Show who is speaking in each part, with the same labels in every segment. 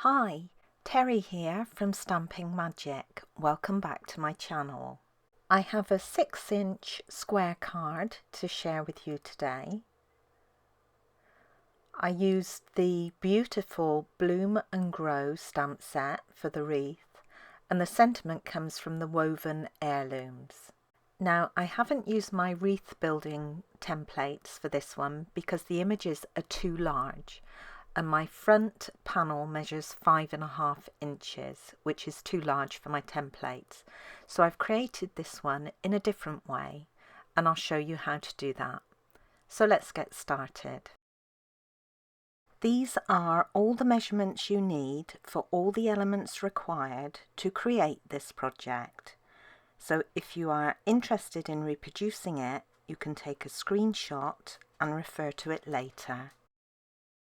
Speaker 1: Hi, Teri here from Stamping Magic. Welcome back to my channel. I have a 6-inch square card to share with you today. I used the beautiful Bloom and Grow stamp set for the wreath, and the sentiment comes from the woven heirlooms. Now, I haven't used my wreath building templates for this one because the images are too large. And my front panel measures 5.5 inches, which is too large for my templates. So I've created this one in a different way, and I'll show you how to do that. So let's get started. These are all the measurements you need for all the elements required to create this project. So if you are interested in reproducing it, you can take a screenshot and refer to it later.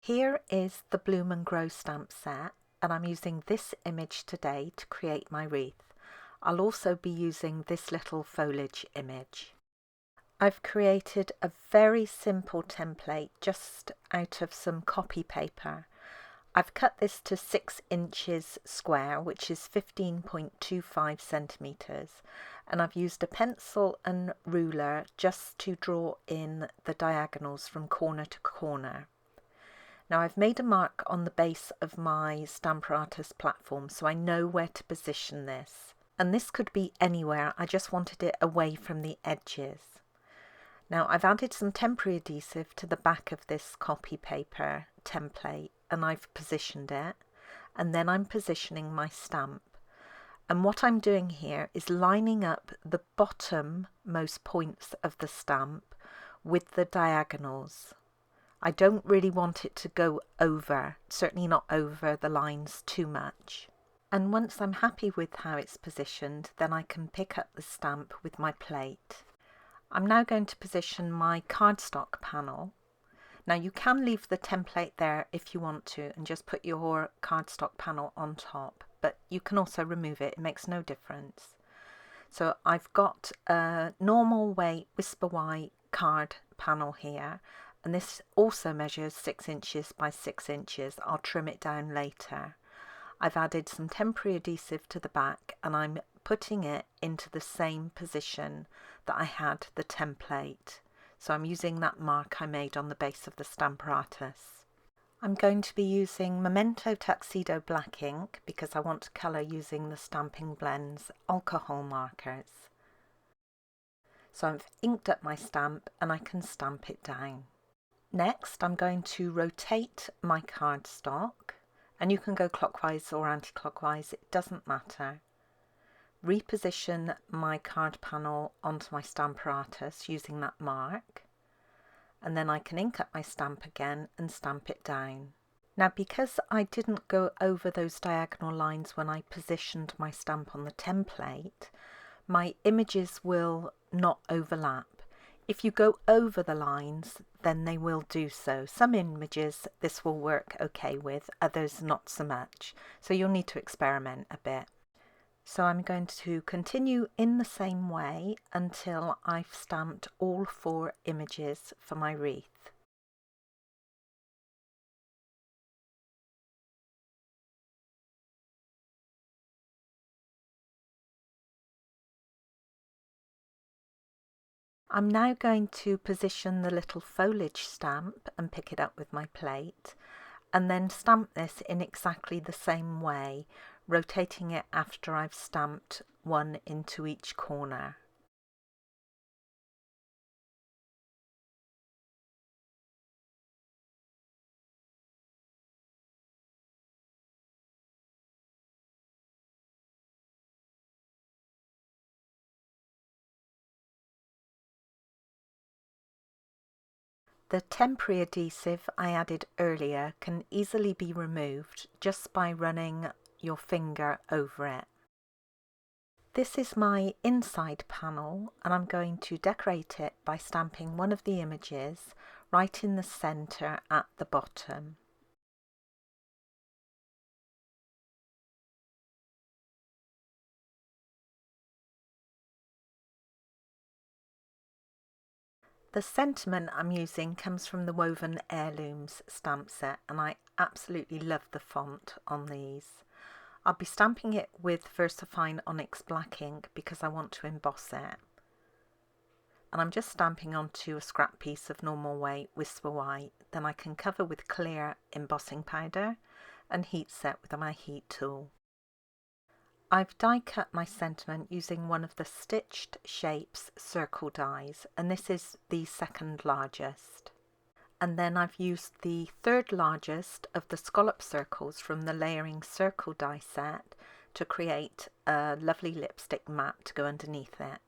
Speaker 1: Here is the Bloom and Grow stamp set, and I'm using this image today to create my wreath. I'll also be using this little foliage image. I've created a very simple template just out of some copy paper. I've cut this to 6 inches square, which is 15.25 centimeters, and I've used a pencil and ruler just to draw in the diagonals from corner to corner. Now I've made a mark on the base of my Stamparatus platform so I know where to position this. And this could be anywhere, I just wanted it away from the edges. Now I've added some temporary adhesive to the back of this copy paper template and I've positioned it. And then I'm positioning my stamp. And what I'm doing here is lining up the bottom-most points of the stamp with the diagonals. I don't really want it to go over, certainly not over the lines too much. And once I'm happy with how it's positioned, then I can pick up the stamp with my plate. I'm now going to position my cardstock panel. Now you can leave the template there if you want to and just put your cardstock panel on top, but you can also remove it, it makes no difference. So I've got a normal weight Whisper White card panel here. And this also measures 6 inches by 6 inches. I'll trim it down later. I've added some temporary adhesive to the back and I'm putting it into the same position that I had the template. So I'm using that mark I made on the base of the Stamparatus. I'm going to be using Memento Tuxedo black ink because I want to colour using the Stamping Blends alcohol markers. So I've inked up my stamp and I can stamp it down. Next, I'm going to rotate my cardstock, and you can go clockwise or anti-clockwise, it doesn't matter. Reposition my card panel onto my Stamparatus using that mark, and then I can ink up my stamp again and stamp it down. Now, because I didn't go over those diagonal lines when I positioned my stamp on the template, my images will not overlap. If you go over the lines, then they will do so. Some images this will work okay with, others not so much. So you'll need to experiment a bit. So I'm going to continue in the same way until I've stamped all 4 images for my wreath. I'm now going to position the little foliage stamp and pick it up with my plate and then stamp this in exactly the same way, rotating it after I've stamped one into each corner. The temporary adhesive I added earlier can easily be removed just by running your finger over it. This is my inside panel and I'm going to decorate it by stamping one of the images right in the centre at the bottom. The sentiment I'm using comes from the Woven Heirlooms stamp set, and I absolutely love the font on these. I'll be stamping it with VersaFine Onyx Black ink because I want to emboss it. And I'm just stamping onto a scrap piece of normal weight Whisper White, then I can cover with clear embossing powder and heat set with my heat tool. I've die cut my sentiment using one of the Stitched Shapes circle dies, and this is the second largest. And then I've used the third largest of the scallop circles from the Layering Circle die set to create a lovely lipstick mat to go underneath it.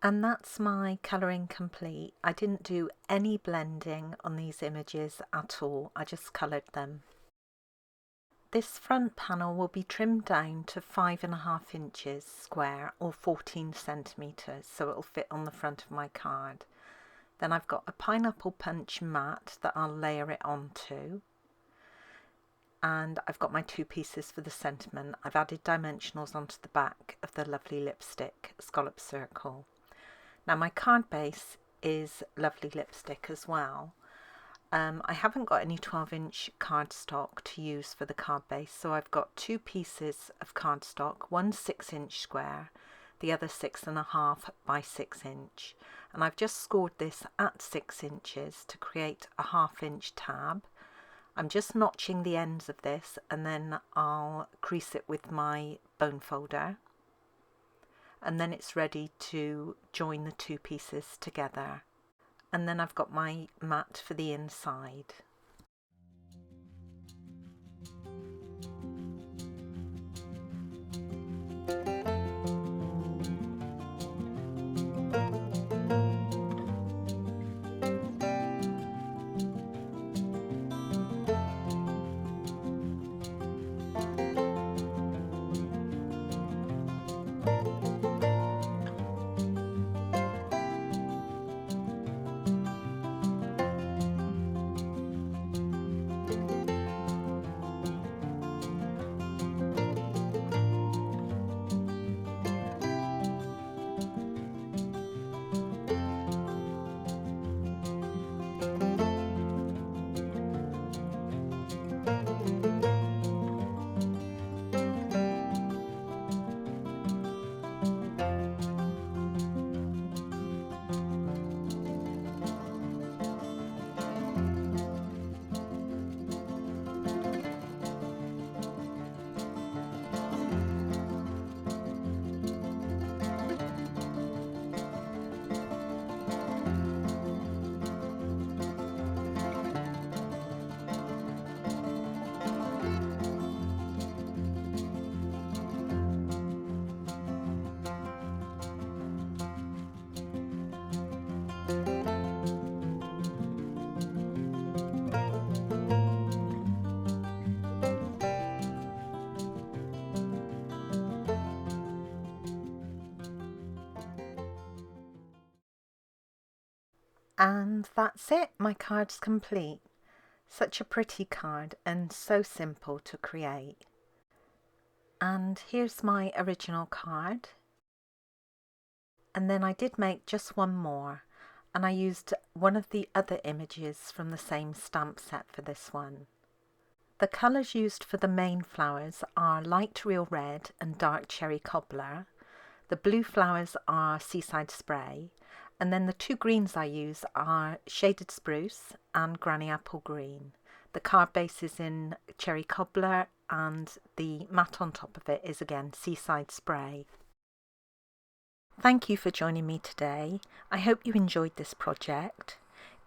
Speaker 1: And that's my colouring complete. I didn't do any blending on these images at all, I just coloured them. This front panel will be trimmed down to 5.5 inches square or 14 centimetres, so it'll fit on the front of my card. Then I've got a pineapple punch mat that I'll layer it onto. And I've got my two pieces for the sentiment. I've added dimensionals onto the back of the lovely lipstick scallop circle. Now my card base is lovely lipstick as well. I haven't got any 12-inch cardstock to use for the card base, so I've got two pieces of cardstock, one 6-inch square, the other 6.5 by 6 inch. And I've just scored this at 6 inches to create a 1/2 inch tab. I'm just notching the ends of this and then I'll crease it with my bone folder. And then it's ready to join the two pieces together. And then I've got my mat for the inside. And that's it, my card's complete. Such a pretty card and so simple to create. And here's my original card. And then I did make just one more, and I used one of the other images from the same stamp set for this one. The colours used for the main flowers are light real red and dark cherry cobbler. The blue flowers are seaside spray, and then the two greens I use are shaded spruce and granny apple green. The card base is in cherry cobbler and the mat on top of it is again seaside spray. Thank you for joining me today. I hope you enjoyed this project.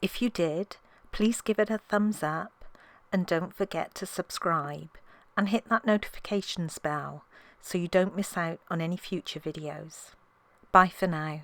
Speaker 1: If you did, please give it a thumbs up and don't forget to subscribe and hit that notifications bell so you don't miss out on any future videos. Bye for now.